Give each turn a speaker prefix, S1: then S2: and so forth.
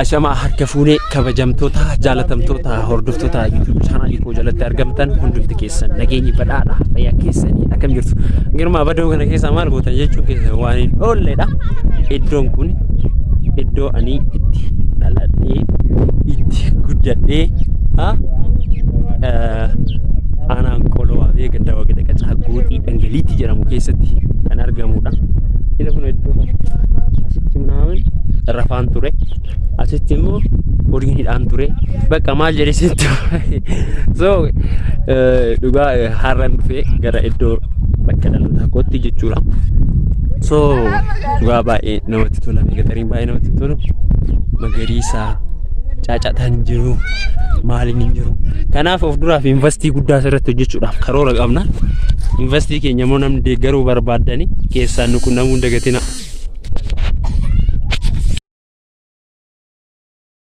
S1: Ashama harka fuunee kabajamtoota jaalatamtoota hordoftoota YouTube channel koo jalatti argamtan hundumti keessan nageenyi badhaadha fayyaa keessanii akkam jirtu girma badoo kana keessa maal gootan jechuun keessa waan hin oolledha iddoon kun iddoo ani itti dhaladhee itti guddadhee aanaan qoloo waabee gadda wagda qacaa gooxii dhangaliitti jedhamu keessatti kan argamudha. Ini kun iddoo asitti naaman rafaan ture asitti immoo horiin hidhaan ture bakka maal jedhisitti so dhugaa harran dhufee gara iddoo bakka dhalootaa kootti jechuudha. So dhugaa baay'ee namatti tola gariin baay'ee namatti tolu magariisa caacataan jiru maaliin hin jiru kanaaf of duraaf investii guddaa asirratti hojjechuudhaaf karoora qabna. Investii keenya immoo namni deeggaruu barbaadani keessaan nu qunnamuu hin dagatina.